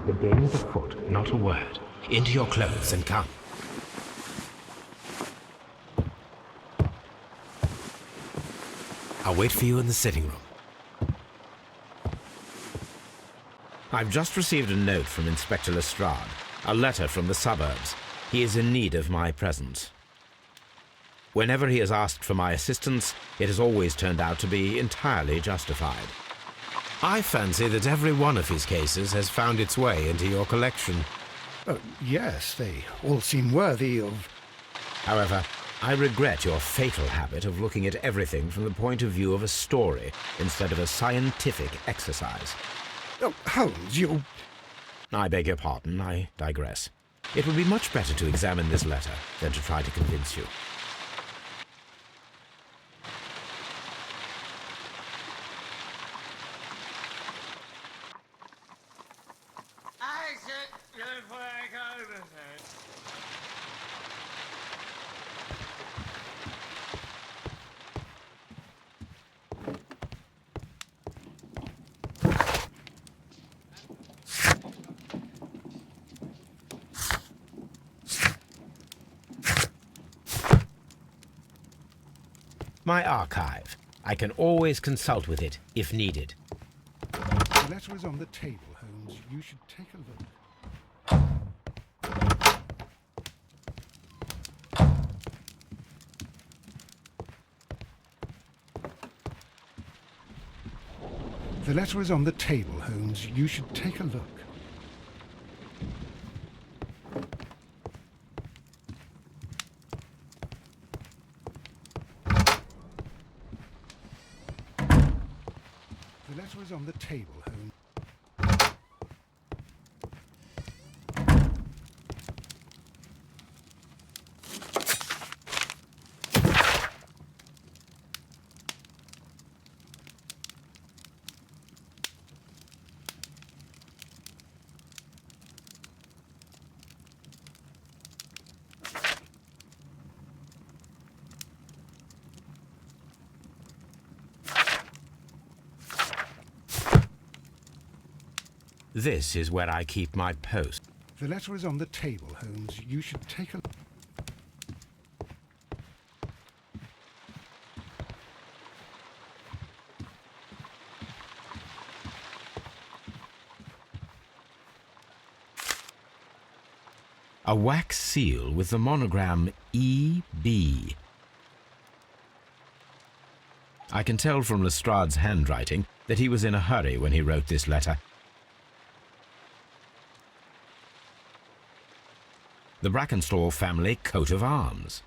The game is afoot. Not a word. Into your clothes and come. I'll wait for you in the sitting room. I've just received a note from Inspector Lestrade, a letter from the suburbs. He is in need of my presence. Whenever he has asked for my assistance, it has always turned out to be entirely justified. I fancy that every one of his cases has found its way into your collection. Yes, they all seem worthy of... However, I regret your fatal habit of looking at everything from the point of view of a story instead of a scientific exercise. Oh, Holmes, you... I beg your pardon, I digress. It would be much better to examine this letter than to try to convince you. My archive. I can always consult with it, if needed. The letter is on the table, Holmes. You should take a look. The letter is on the table, Holmes. You should take a look. The letter is on the table, Holmes. This is where I keep my post. The letter is on the table, Holmes. You should take a look. A wax seal with the monogram E.B. I can tell from Lestrade's handwriting that he was in a hurry when he wrote this letter. The Brackenstall family coat of arms.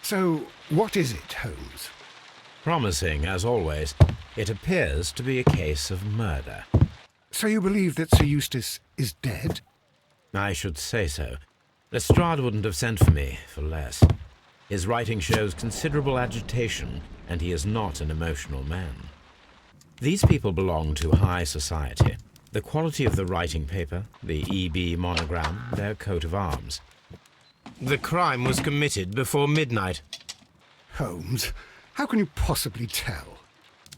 So, what is it, Holmes? Promising, as always. It appears to be a case of murder. So you believe that Sir Eustace is dead? I should say so. Lestrade wouldn't have sent for me for less. His writing shows considerable agitation, and he is not an emotional man. These people belong to high society. The quality of the writing paper, the E.B. monogram, their coat of arms. The crime was committed before midnight. Holmes, how can you possibly tell?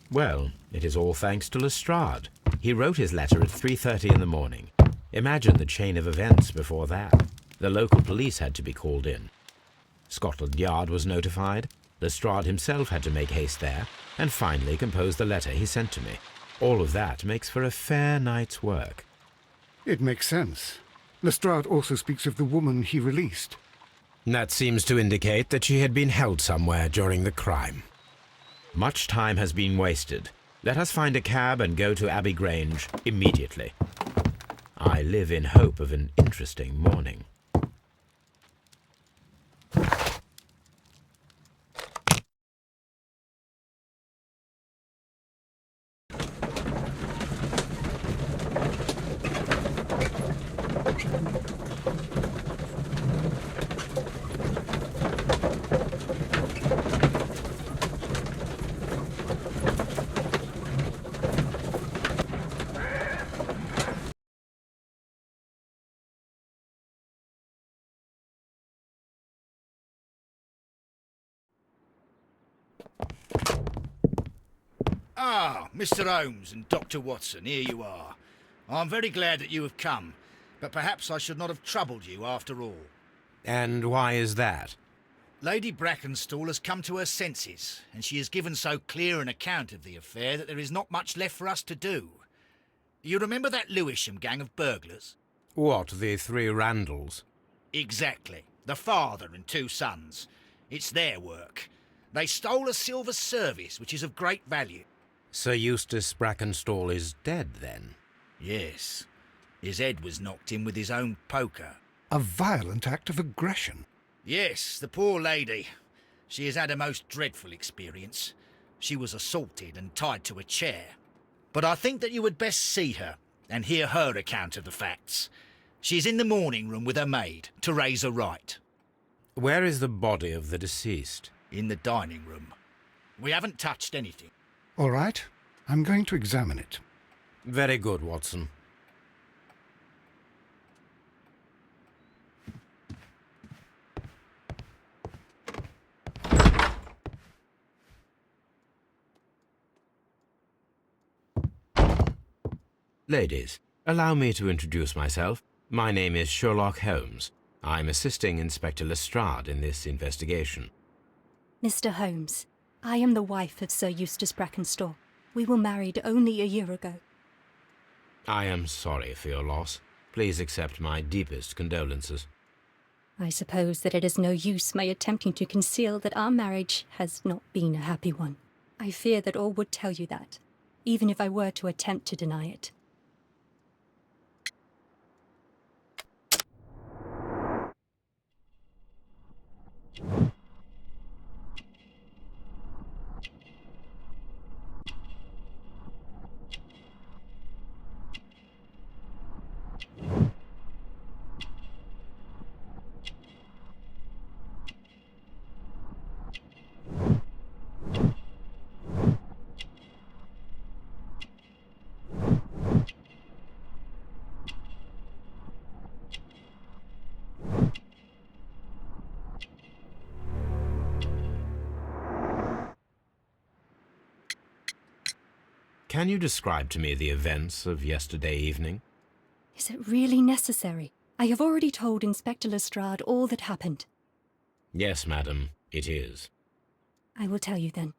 Well, it is all thanks to Lestrade. He wrote his letter at 3:30 in the morning. Imagine the chain of events before that. The local police had to be called in. Scotland Yard was notified. Lestrade himself had to make haste there, and finally compose the letter he sent to me. All of that makes for a fair night's work. It makes sense. Lestrade also speaks of the woman he released. That seems to indicate that she had been held somewhere during the crime. Much time has been wasted. Let us find a cab and go to Abbey Grange immediately. I live in hope of an interesting morning. Ah, Mr. Holmes and Dr. Watson, here you are. I'm very glad that you have come, but perhaps I should not have troubled you after all. And why is that? Lady Brackenstall has come to her senses, and she has given so clear an account of the affair that there is not much left for us to do. You remember that Lewisham gang of burglars? What, the three Randalls? Exactly. The father and two sons. It's their work. They stole a silver service, which is of great value. Sir Eustace Brackenstall is dead, then? Yes. His head was knocked in with his own poker. A violent act of aggression. Yes, the poor lady. She has had a most dreadful experience. She was assaulted and tied to a chair. But I think that you would best see her and hear her account of the facts. She's in the morning room with her maid to raise a right. Where is the body of the deceased? In the dining room. We haven't touched anything. All right, I'm going to examine it. Very good, Watson. Ladies, allow me to introduce myself. My name is Sherlock Holmes. I'm assisting Inspector Lestrade in this investigation. Mr. Holmes, I am the wife of Sir Eustace Brackenstall. We were married only a year ago. I am sorry for your loss. Please accept my deepest condolences. I suppose that it is no use my attempting to conceal that our marriage has not been a happy one. I fear that all would tell you that, even if I were to attempt to deny it. Can you describe to me the events of yesterday evening? Is it really necessary? I have already told Inspector Lestrade all that happened. Yes, madam, it is. I will tell you then.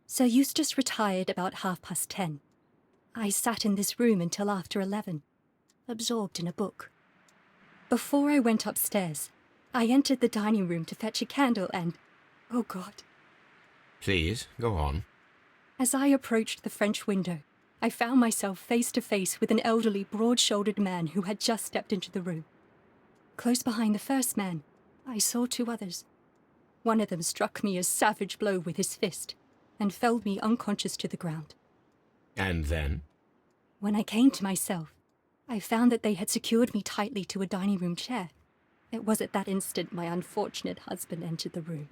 Sir Eustace retired about 10:30. I sat in this room until after 11, absorbed in a book. Before I went upstairs, I entered the dining room to fetch a candle and... oh God. Please, go on. As I approached the French window, I found myself face to face with an elderly, broad-shouldered man who had just stepped into the room. Close behind the first man, I saw two others. One of them struck me a savage blow with his fist and felled me unconscious to the ground. And then? When I came to myself, I found that they had secured me tightly to a dining room chair. It was at that instant my unfortunate husband entered the room.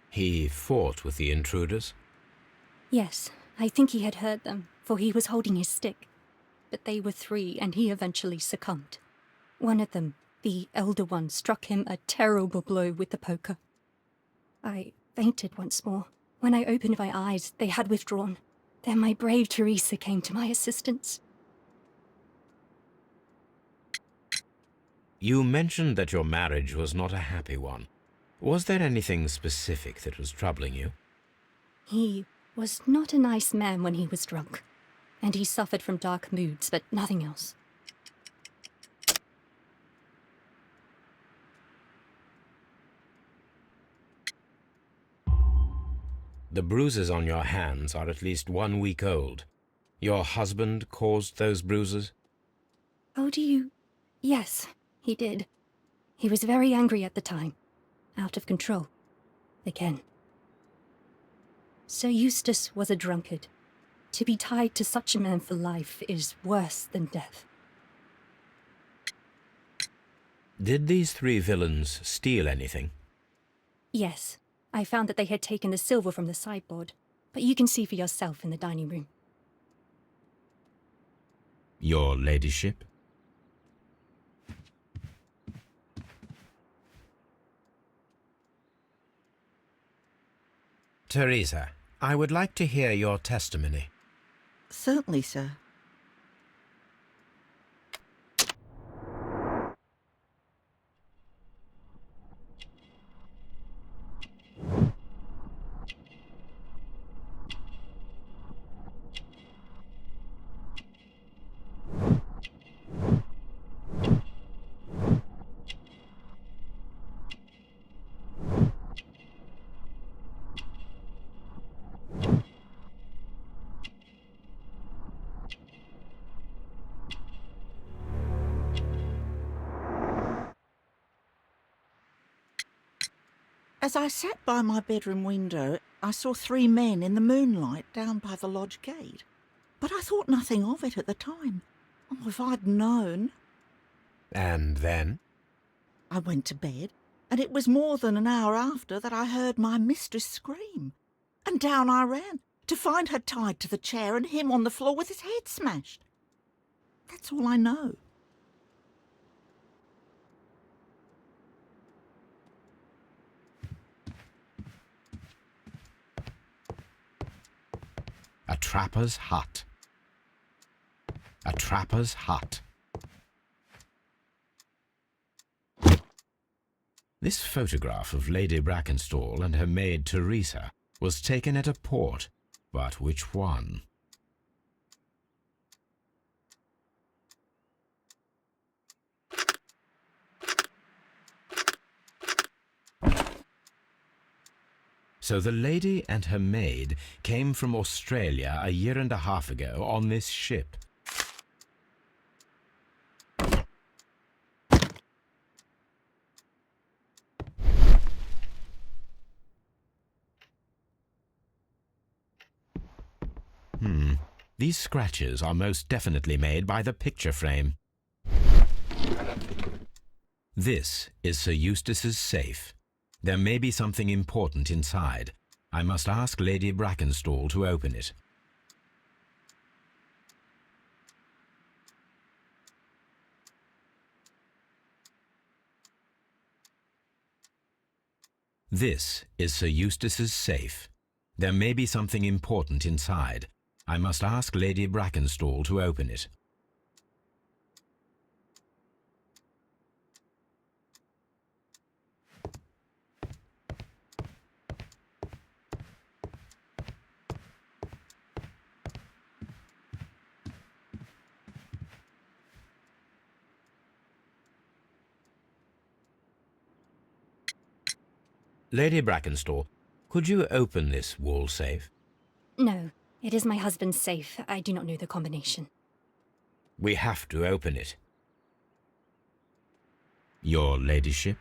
He fought with the intruders? Yes, I think he had heard them, for he was holding his stick. But they were three, and he eventually succumbed. One of them, the elder one, struck him a terrible blow with the poker. I fainted once more. When I opened my eyes, they had withdrawn. Then my brave Teresa came to my assistance. You mentioned that your marriage was not a happy one. Was there anything specific that was troubling you? He was not a nice man when he was drunk, and he suffered from dark moods, but nothing else. The bruises on your hands are at least 1 week old. Your husband caused those bruises? Oh, do you... Yes, he did. He was very angry at the time. Out of control. Again. Sir Eustace was a drunkard. To be tied to such a man for life is worse than death. Did these three villains steal anything? Yes, I found that they had taken the silver from the sideboard, but you can see for yourself in the dining room. Your ladyship? Teresa, I would like to hear your testimony. Certainly, sir. As I sat by my bedroom window, I saw 3 men in the moonlight down by the lodge gate. But I thought nothing of it at the time. Oh, if I'd known. And then? I went to bed, and it was more than an hour after that I heard my mistress scream. And down I ran, to find her tied to the chair and him on the floor with his head smashed. That's all I know. A trapper's hut. A trapper's hut. This photograph of Lady Brackenstall and her maid Teresa was taken at a port, but which one? So the lady and her maid came from Australia a year and a half ago on this ship. These scratches are most definitely made by the picture frame. This is Sir Eustace's safe. There may be something important inside. I must ask Lady Brackenstall to open it. This is Sir Eustace's safe. There may be something important inside. I must ask Lady Brackenstall to open it. Lady Brackenstall, could you open this wall safe? No, it is my husband's safe. I do not know the combination. We have to open it. Your ladyship?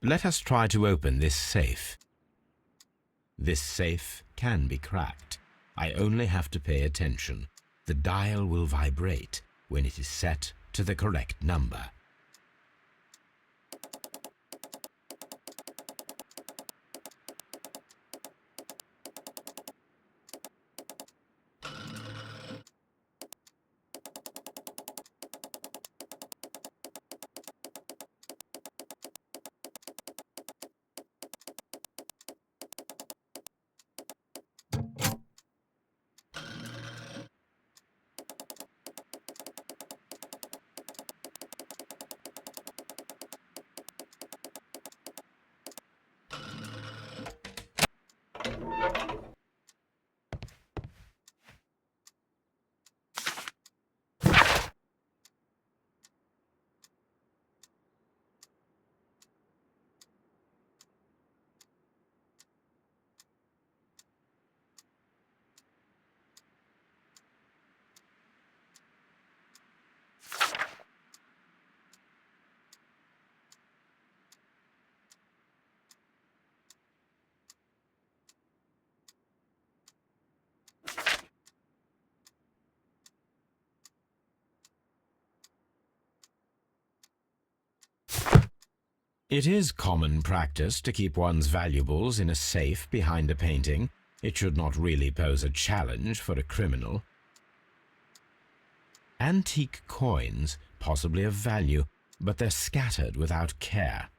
Let us try to open this safe. This safe can be cracked. I only have to pay attention. The dial will vibrate when it is set to the correct number. It is common practice to keep one's valuables in a safe behind a painting. It should not really pose a challenge for a criminal. Antique coins, possibly of value, but they're scattered without care.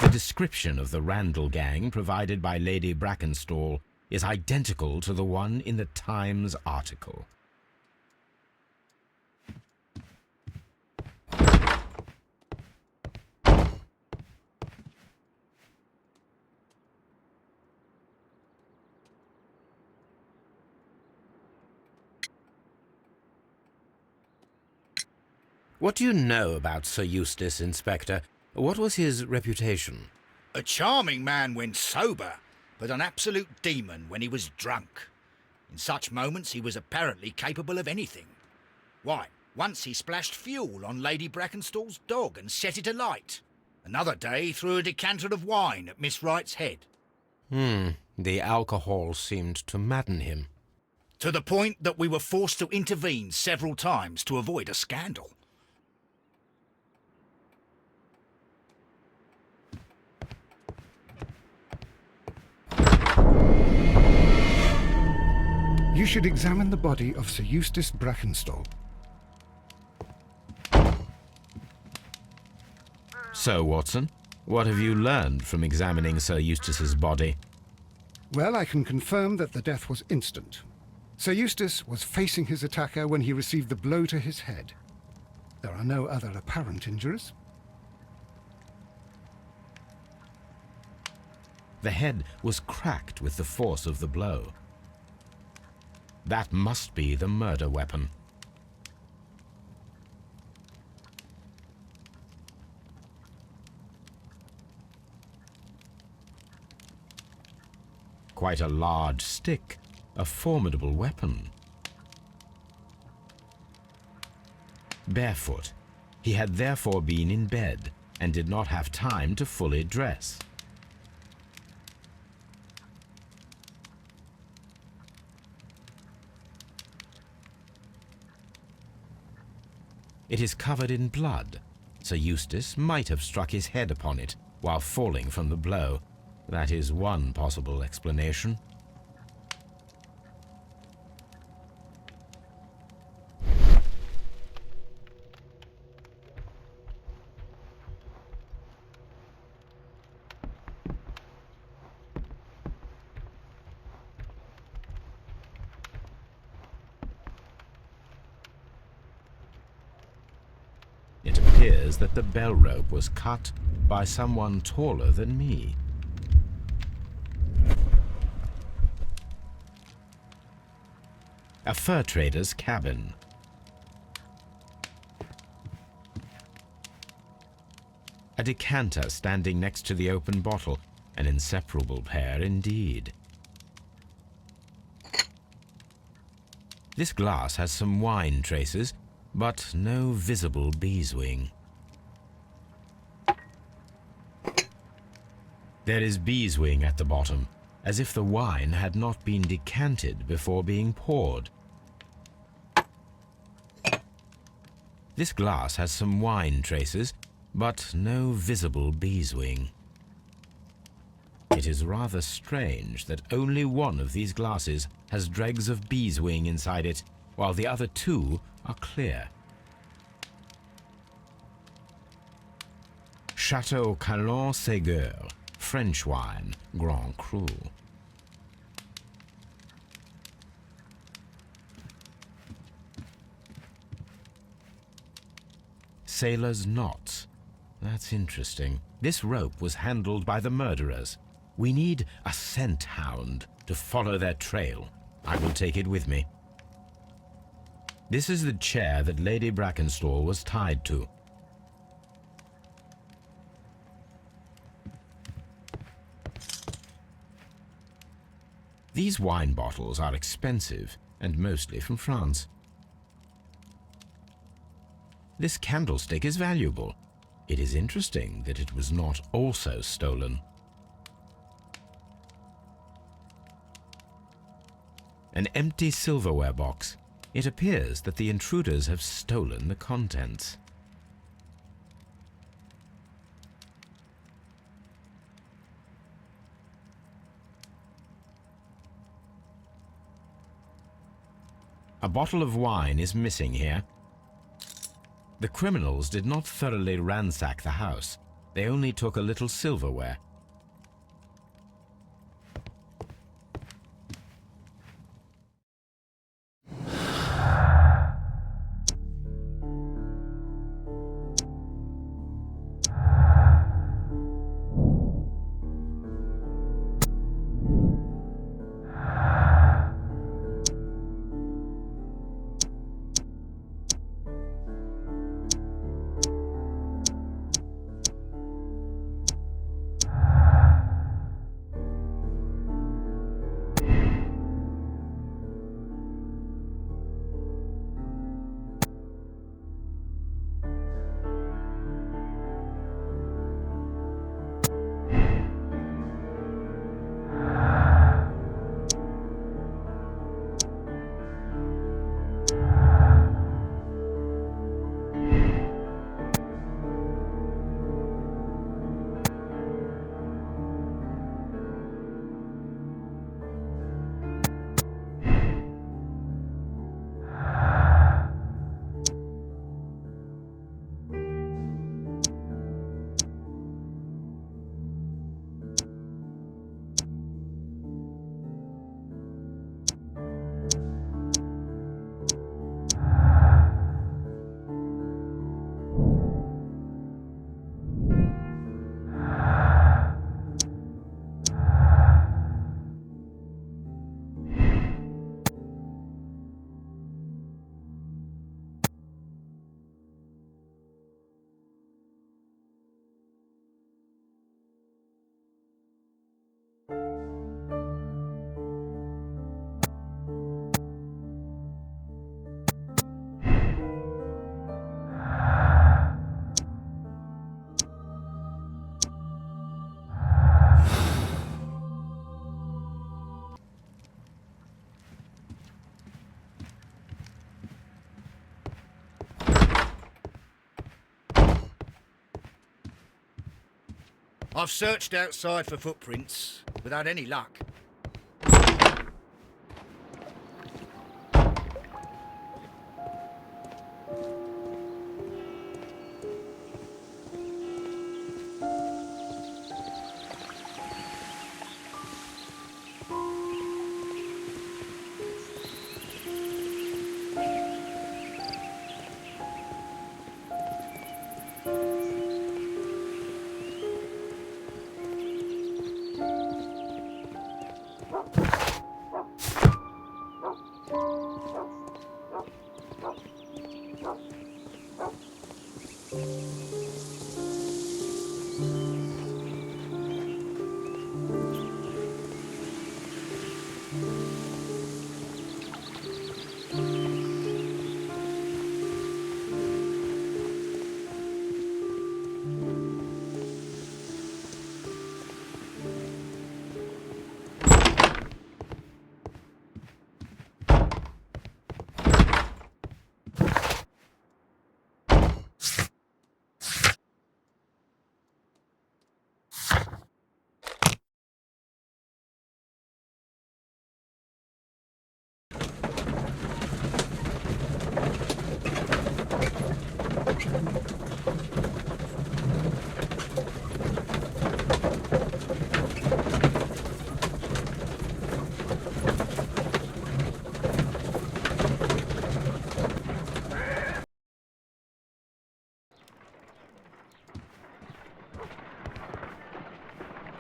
The description of the Randall gang provided by Lady Brackenstall is identical to the one in the Times article. What do you know about Sir Eustace, Inspector? What was his reputation? A charming man when sober, but an absolute demon when he was drunk. In such moments he was apparently capable of anything. Why, once he splashed fuel on Lady Brackenstall's dog and set it alight. Another day he threw a decanter of wine at Miss Wright's head. The alcohol seemed to madden him. To the point that we were forced to intervene several times to avoid a scandal. You should examine the body of Sir Eustace Brackenstall. So, Watson, what have you learned from examining Sir Eustace's body? Well, I can confirm that the death was instant. Sir Eustace was facing his attacker when he received the blow to his head. There are no other apparent injuries. The head was cracked with the force of the blow. That must be the murder weapon. Quite a large stick, a formidable weapon. Barefoot, he had therefore been in bed and did not have time to fully dress. It is covered in blood. Sir Eustace might have struck his head upon it while falling from the blow. That is one possible explanation. It appears that the bell rope was cut by someone taller than me. A fur trader's cabin. A decanter standing next to the open bottle, an inseparable pair indeed. This glass has some wine traces, but no visible beeswing. There is beeswing at the bottom, as if the wine had not been decanted before being poured. This glass has some wine traces, but no visible beeswing. It is rather strange that only one of these glasses has dregs of beeswing inside it, while the other two are clear. Chateau Calon Ségur, French wine, Grand Cru. sailor's knots. That's interesting. This rope was handled by the murderers. We need a scent hound to follow their trail. I will take it with me. This is the chair that Lady Brackenstall was tied to. These wine bottles are expensive and mostly from France. This candlestick is valuable. It is interesting that it was not also stolen. An empty silverware box. It appears that the intruders have stolen the contents. A bottle of wine is missing here. The criminals did not thoroughly ransack the house. They only took a little silverware. I've searched outside for footprints without any luck.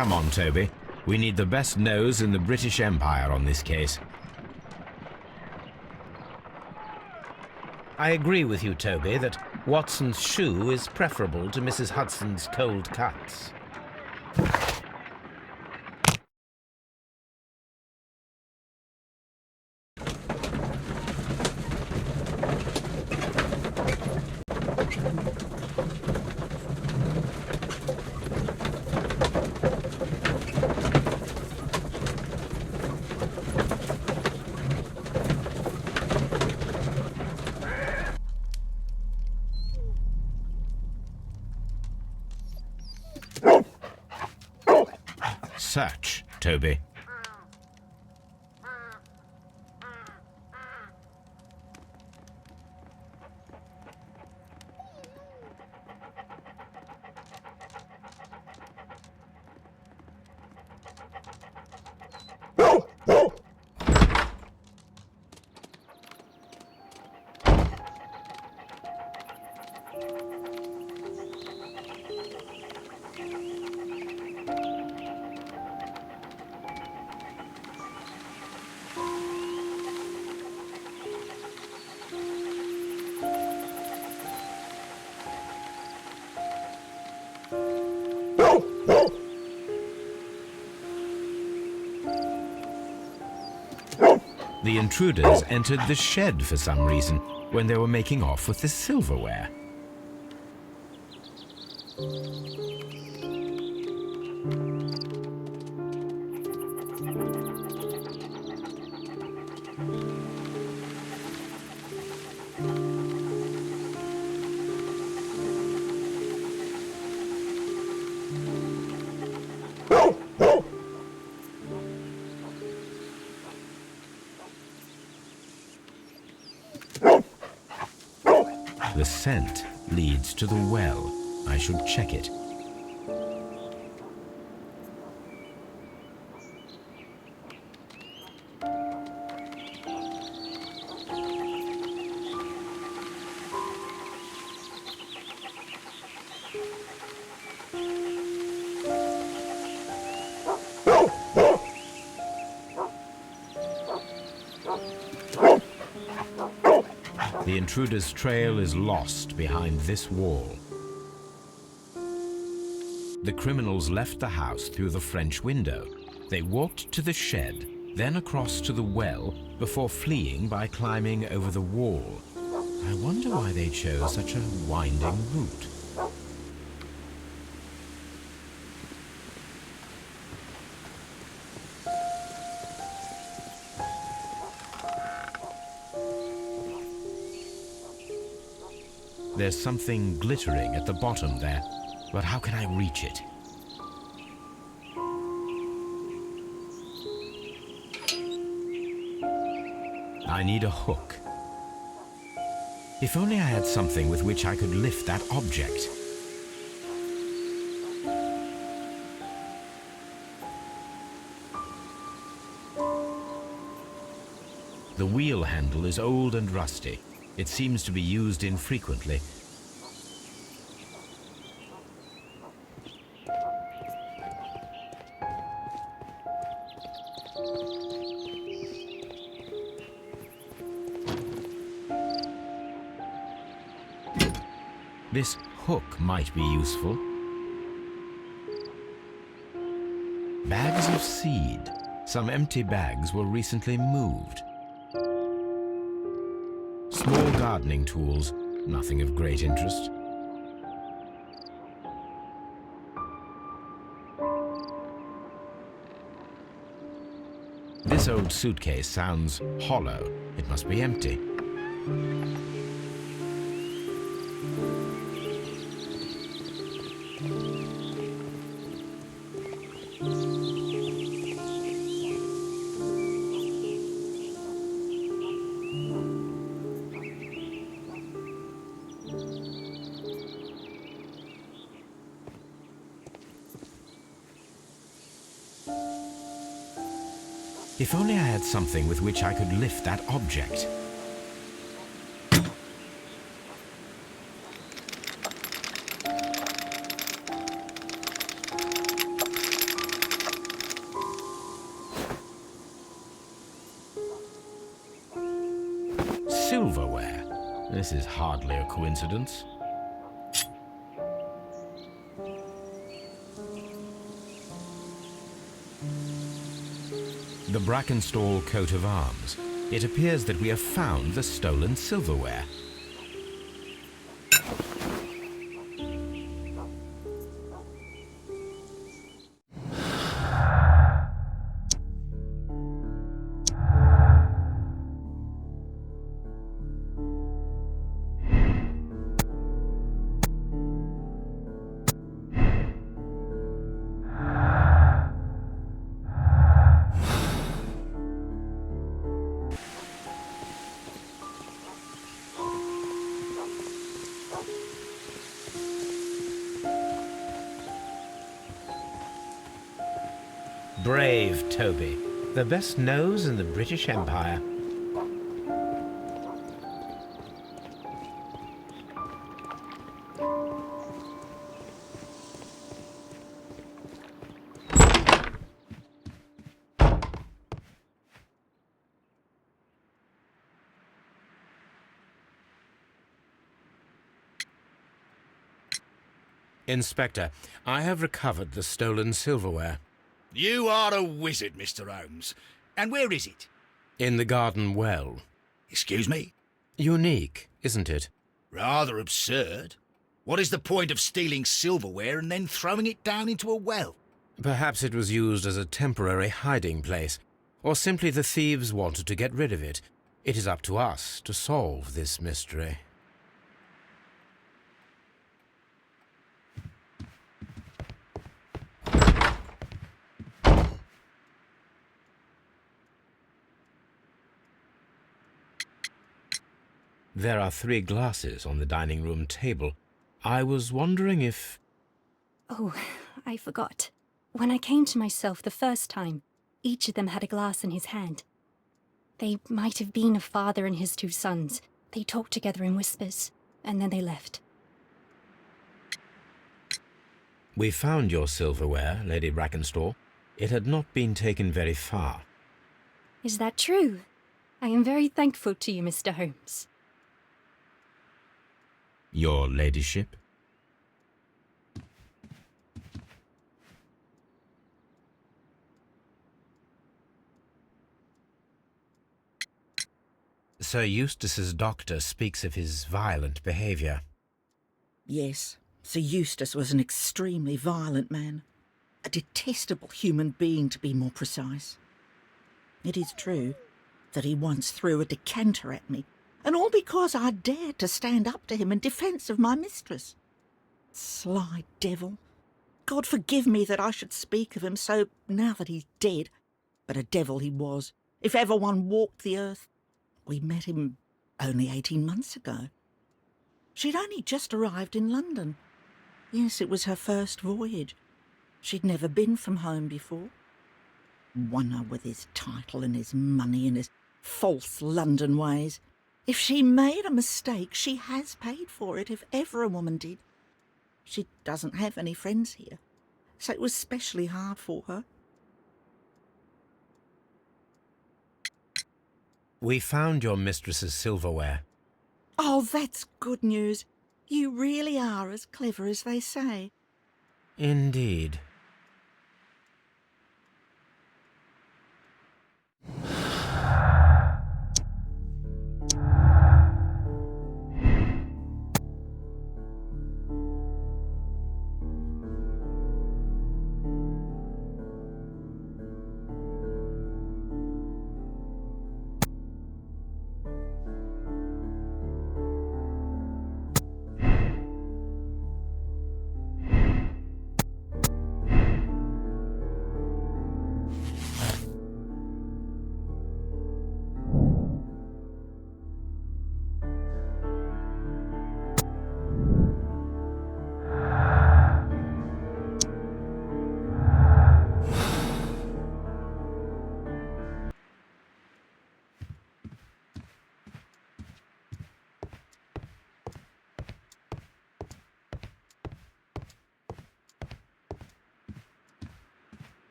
Come on, Toby. We need the best nose in the British Empire on this case. I agree with you, Toby, that Watson's shoe is preferable to Mrs. Hudson's cold cuts. Search, Toby. The intruders entered the shed for some reason when they were making off with the silverware. The scent leads to the well. I should check it. The intruder's trail is lost behind this wall. The criminals left the house through the French window. They walked to the shed, then across to the well, before fleeing by climbing over the wall. I wonder why they chose such a winding route. There's something glittering at the bottom there, but how can I reach it? I need a hook. If only I had something with which I could lift that object. The wheel handle is old and rusty. It seems to be used infrequently. This hook might be useful. Bags of seed. Some empty bags were recently moved. Small gardening tools, nothing of great interest. This old suitcase sounds hollow. It must be empty. If only I had something with which I could lift that object. This is hardly a coincidence. The Brackenstall coat of arms. It appears that we have found the stolen silverware. Brave Toby, the best nose in the British Empire. Inspector, I have recovered the stolen silverware. You are a wizard, Mr. Holmes. And where is it? In the garden well. Excuse me? Unique, isn't it? Rather absurd. What is the point of stealing silverware and then throwing it down into a well? Perhaps it was used as a temporary hiding place, or simply the thieves wanted to get rid of it. It is up to us to solve this mystery. There are 3 glasses on the dining room table. I was wondering if... Oh, I forgot. When I came to myself the first time, each of them had a glass in his hand. They might have been a father and his 2 sons. They talked together in whispers, and then they left. We found your silverware, Lady Brackenstall. It had not been taken very far. Is that true? I am very thankful to you, Mr. Holmes. Your ladyship? Sir Eustace's doctor speaks of his violent behaviour. Yes, Sir Eustace was an extremely violent man. A detestable human being, to be more precise. It is true that he once threw a decanter at me, and all because I dared to stand up to him in defence of my mistress. Sly devil. God forgive me that I should speak of him so now that he's dead, but a devil he was, if ever one walked the earth. We met him only 18 months ago. She'd only just arrived in London. Yes, it was her first voyage. She'd never been from home before. Wonder with his title and his money and his false London ways. If she made a mistake, she has paid for it, if ever a woman did. She doesn't have any friends here, so it was specially hard for her. We found your mistress's silverware. Oh, that's good news. You really are as clever as they say. Indeed.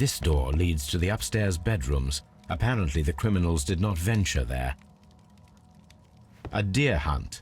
This door leads to the upstairs bedrooms. Apparently the criminals did not venture there. A deer hunt.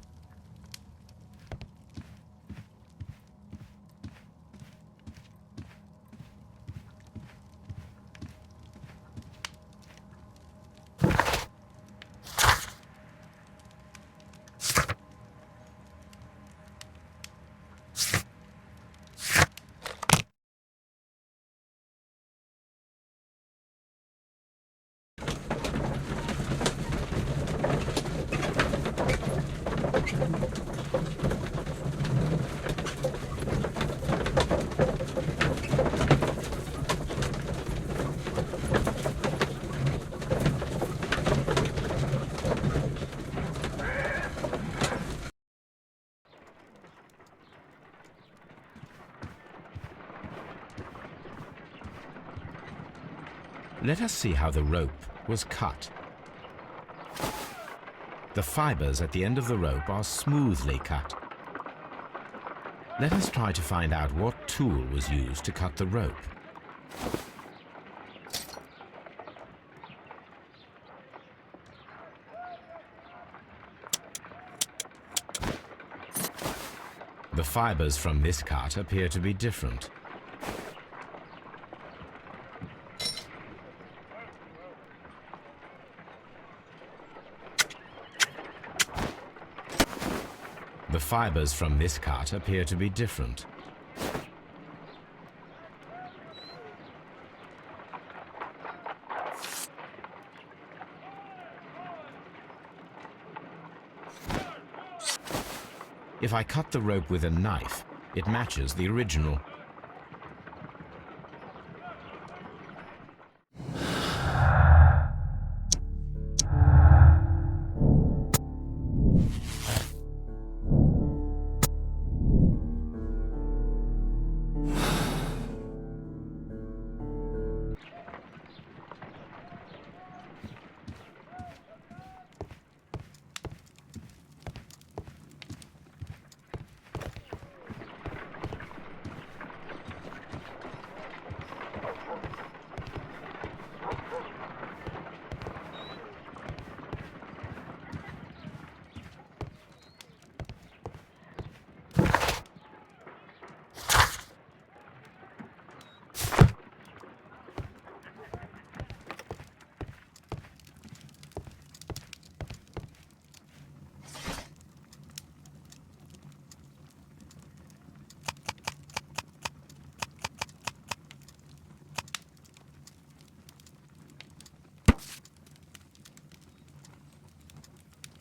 Let us see how the rope was cut. The fibers at the end of the rope are smoothly cut. Let us try to find out what tool was used to cut the rope. The fibers from this cut appear to be different. The fibers from this cut appear to be different. If I cut the rope with a knife, it matches the original.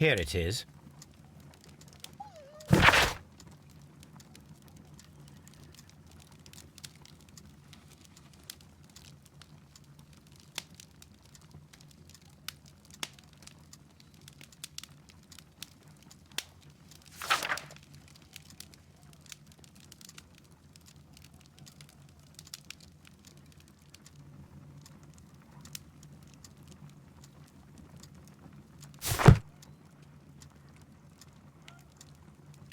Here it is.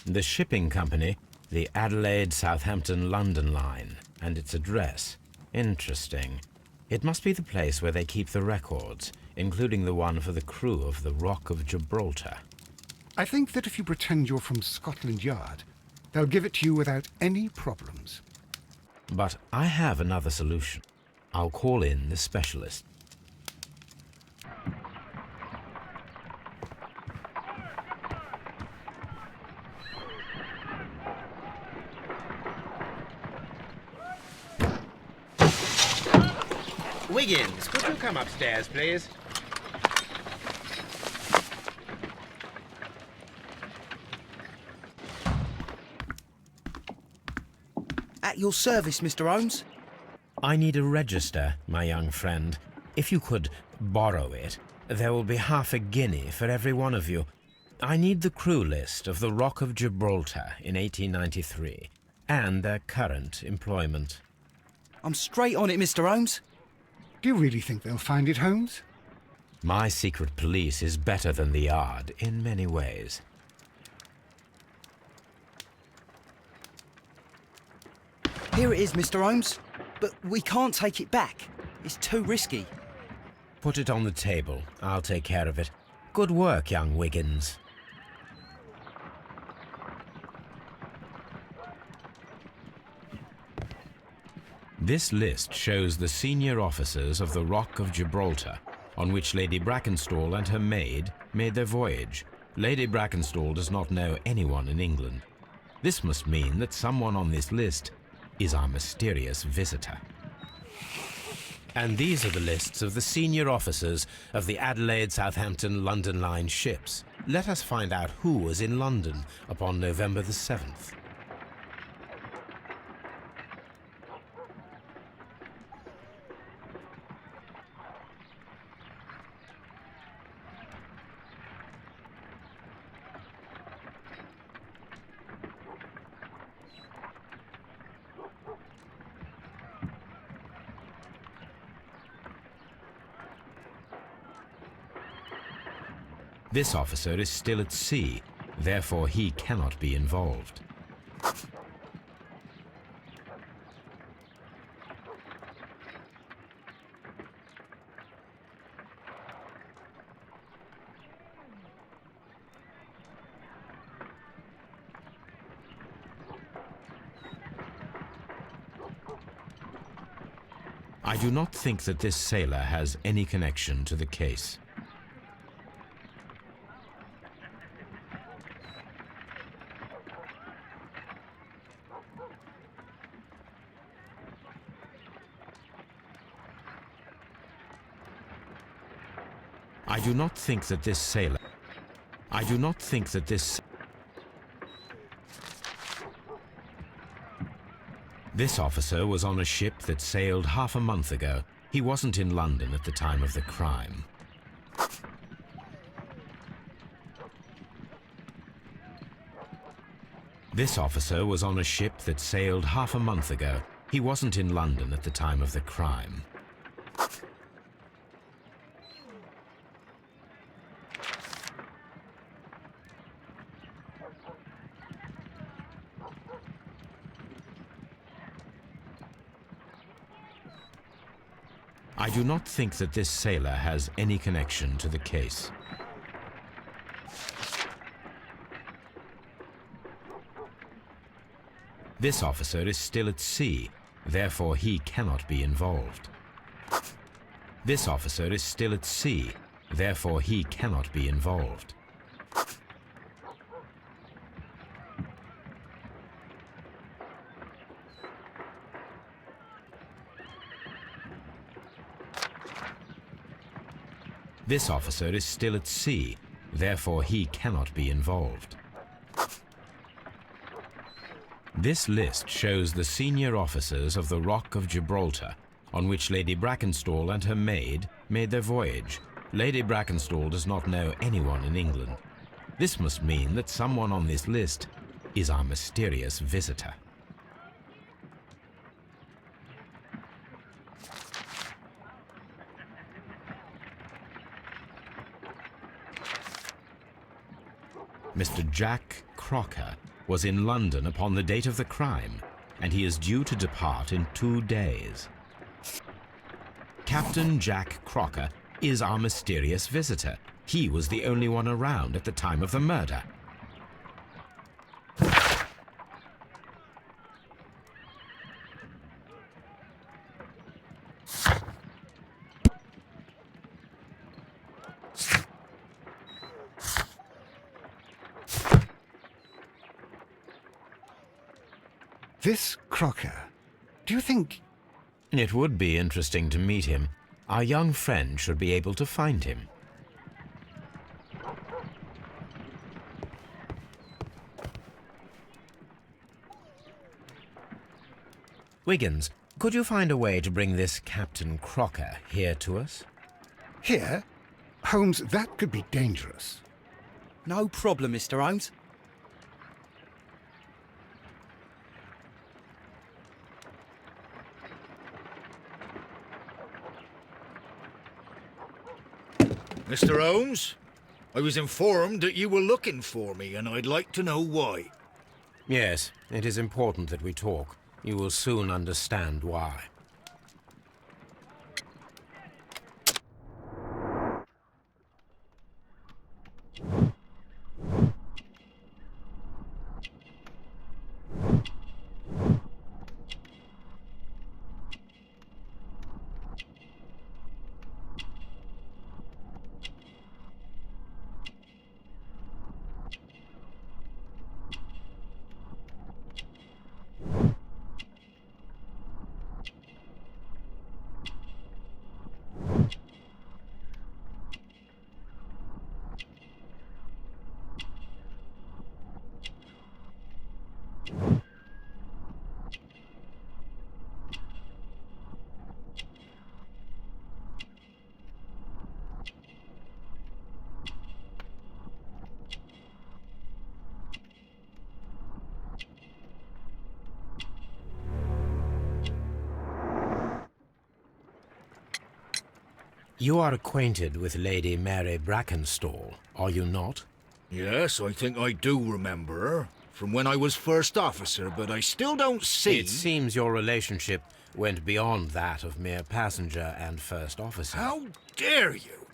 The shipping company, the Adelaide, Southampton, London line, and its address. Interesting. It must be the place where they keep the records, including the one for the crew of the Rock of Gibraltar. I think that if you pretend you're from Scotland Yard, they'll give it to you without any problems. But I have another solution. I'll call in the specialist. Wiggins, could you come upstairs, please? At your service, Mr. Holmes. I need a register, my young friend. If you could borrow it, there will be half a guinea for every one of you. I need the crew list of the Rock of Gibraltar in 1893 and their current employment. I'm straight on it, Mr. Holmes. Do you really think they'll find it, Holmes? My secret police is better than the Yard in many ways. Here it is, Mr. Holmes. But we can't take it back. It's too risky. Put it on the table. I'll take care of it. Good work, young Wiggins. This list shows the senior officers of the Rock of Gibraltar, on which Lady Brackenstall and her maid made their voyage. Lady Brackenstall does not know anyone in England. This must mean that someone on this list is our mysterious visitor. And these are the lists of the senior officers of the Adelaide, Southampton, London Line ships. Let us find out who was in London upon November the 7th. This officer is still at sea, therefore he cannot be involved. I do not think that this sailor has any connection to the case. I do not think that this sailor... I do not think that this... This officer was on a ship that sailed half a month ago. He wasn't in London at the time of the crime. This officer was on a ship that sailed half a month ago. He wasn't in London at the time of the crime. I do not think that this sailor has any connection to the case. This officer is still at sea, therefore he cannot be involved. This officer is still at sea, therefore he cannot be involved. This officer is still at sea, therefore he cannot be involved. This list shows the senior officers of the Rock of Gibraltar, on which Lady Brackenstall and her maid made their voyage. Lady Brackenstall does not know anyone in England. This must mean that someone on this list is our mysterious visitor. Mr. Jack Crocker was in London upon the date of the crime, and he is due to depart in 2 days. Captain Jack Crocker is our mysterious visitor. He was the only one around at the time of the murder. This Crocker, do you think... It would be interesting to meet him. Our young friend should be able to find him. Wiggins, could you find a way to bring this Captain Crocker here to us? Here? Holmes, that could be dangerous. No problem, Mr. Holmes. Mr. Holmes, I was informed that you were looking for me, and I'd like to know why. Yes, it is important that we talk. You will soon understand why. You are acquainted with Lady Mary Brackenstall, are you not? Yes, I think I do remember her. From when I was first officer, but I still don't see... It seems your relationship went beyond that of mere passenger and first officer. How dare you?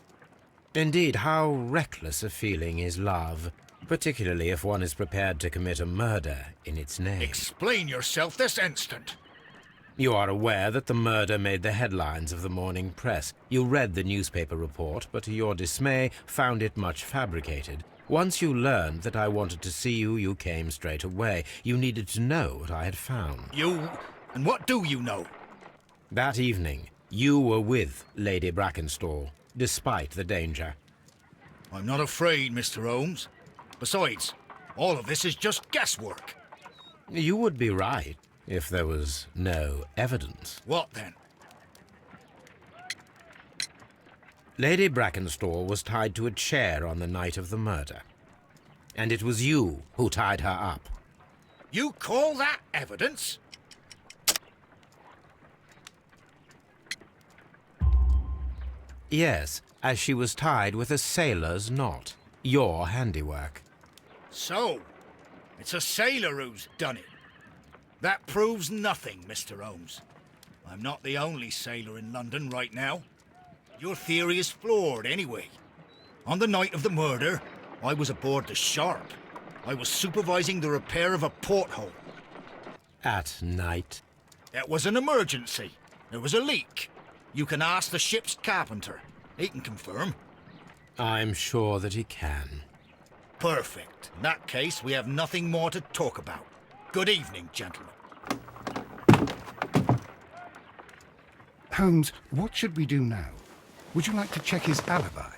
Indeed, how reckless a feeling is love, particularly if one is prepared to commit a murder in its name. Explain yourself this instant. You are aware that the murder made the headlines of the morning press. You read the newspaper report, but to your dismay found it much fabricated. Once you learned that I wanted to see you, you came straight away. You needed to know what I had found. You? And what do you know? That evening, you were with Lady Brackenstall, despite the danger. I'm not afraid, Mr. Holmes. Besides, all of this is just guesswork. You would be right if there was no evidence. What then? Lady Brackenstall was tied to a chair on the night of the murder. And it was you who tied her up. You call that evidence? Yes, as she was tied with a sailor's knot. Your handiwork. So, it's a sailor who's done it. That proves nothing, Mr. Holmes. I'm not the only sailor in London right now. Your theory is flawed anyway. On the night of the murder, I was aboard the Shark. I was supervising the repair of a porthole. At night? It was an emergency. There was a leak. You can ask the ship's carpenter. He can confirm. I'm sure that he can. Perfect. In that case, we have nothing more to talk about. Good evening, gentlemen. Holmes, what should we do now? Would you like to check his alibi?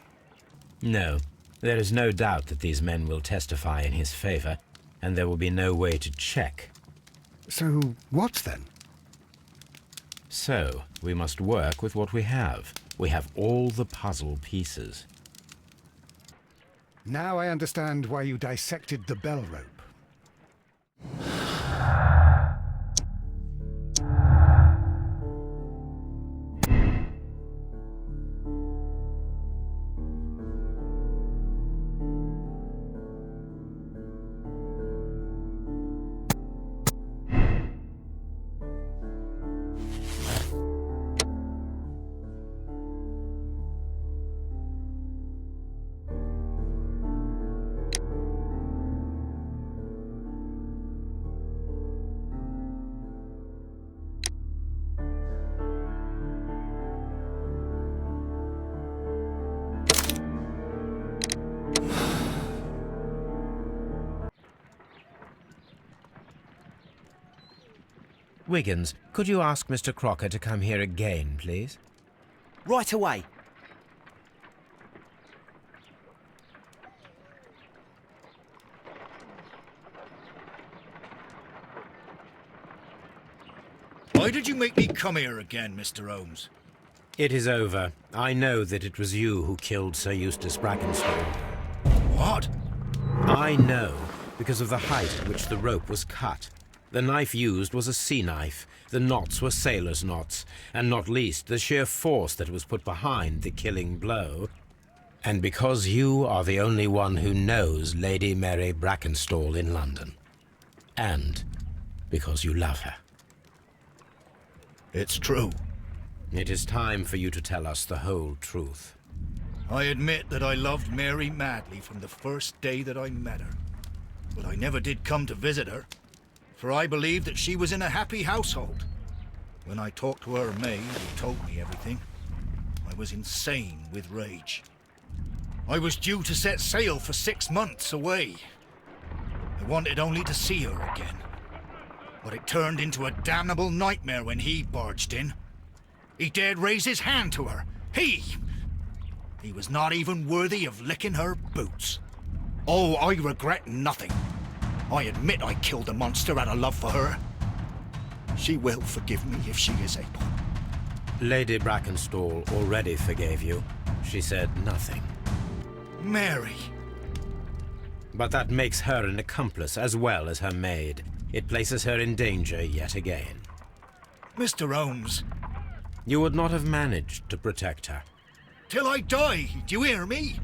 No. There is no doubt that these men will testify in his favor, and there will be no way to check. So, what then? So, we must work with what we have. We have all the puzzle pieces. Now I understand why you dissected the bell rope. Wiggins, could you ask Mr. Crocker to come here again, please? Right away. Why did you make me come here again, Mr. Holmes? It is over. I know that it was you who killed Sir Eustace Brackenstall. What? I know because of the height at which the rope was cut. The knife used was a sea knife. The knots were sailor's knots, and not least the sheer force that was put behind the killing blow. And because you are the only one who knows Lady Mary Brackenstall in London. And because you love her. It's true. It is time for you to tell us the whole truth. I admit that I loved Mary madly from the first day that I met her. But I never did come to visit her, for I believed that she was in a happy household. When I talked to her maid, who told me everything, I was insane with rage. I was due to set sail for 6 months away. I wanted only to see her again. But it turned into a damnable nightmare when he barged in. He dared raise his hand to her. He was not even worthy of licking her boots. Oh, I regret nothing. I admit I killed the monster out of love for her. She will forgive me if she is able. Lady Brackenstall already forgave you. She said nothing. Mary. But that makes her an accomplice as well as her maid. It places her in danger yet again. Mr. Holmes. You would not have managed to protect her. Till I die, do you hear me?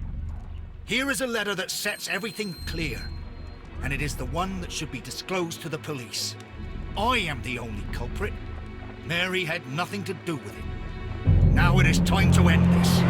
Here is a letter that sets everything clear, and it is the one that should be disclosed to the police. I am the only culprit. Mary had nothing to do with it. Now it is time to end this.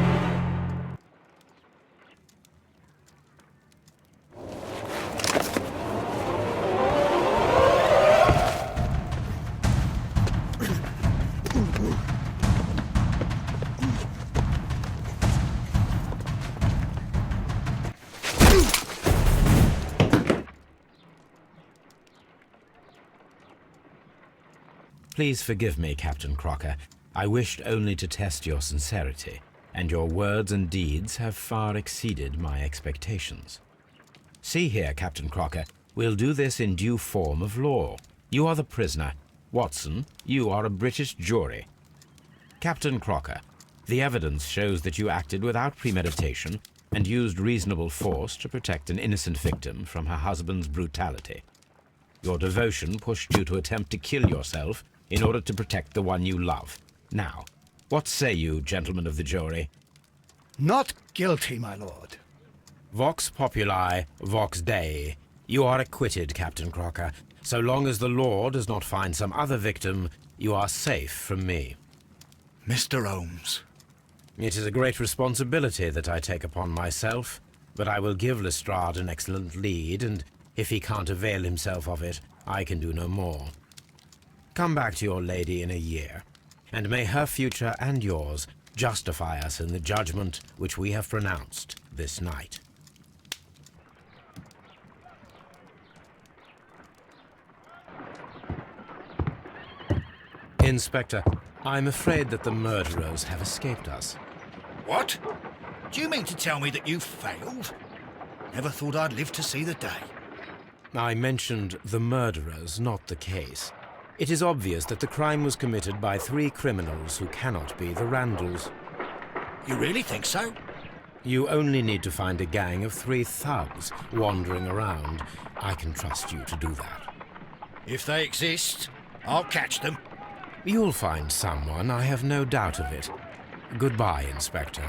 Please forgive me, Captain Crocker. I wished only to test your sincerity, and your words and deeds have far exceeded my expectations. See here, Captain Crocker, we'll do this in due form of law. You are the prisoner. Watson, you are a British jury. Captain Crocker, the evidence shows that you acted without premeditation and used reasonable force to protect an innocent victim from her husband's brutality. Your devotion pushed you to attempt to kill yourself in order to protect the one you love. Now, what say you, gentlemen of the jury? Not guilty, my lord. Vox populi, vox Dei. You are acquitted, Captain Crocker. So long as the law does not find some other victim, you are safe from me. Mr. Holmes. It is a great responsibility that I take upon myself, but I will give Lestrade an excellent lead, and if he can't avail himself of it, I can do no more. Come back to your lady in a year, and may her future and yours justify us in the judgment which we have pronounced this night. Inspector, I'm afraid that the murderers have escaped us. What? Do you mean to tell me that you failed? Never thought I'd live to see the day. I mentioned the murderers, not the case. It is obvious that the crime was committed by 3 criminals who cannot be the Randalls. You really think so? You only need to find a gang of 3 thugs wandering around. I can trust you to do that. If they exist, I'll catch them. You'll find someone, I have no doubt of it. Goodbye, Inspector.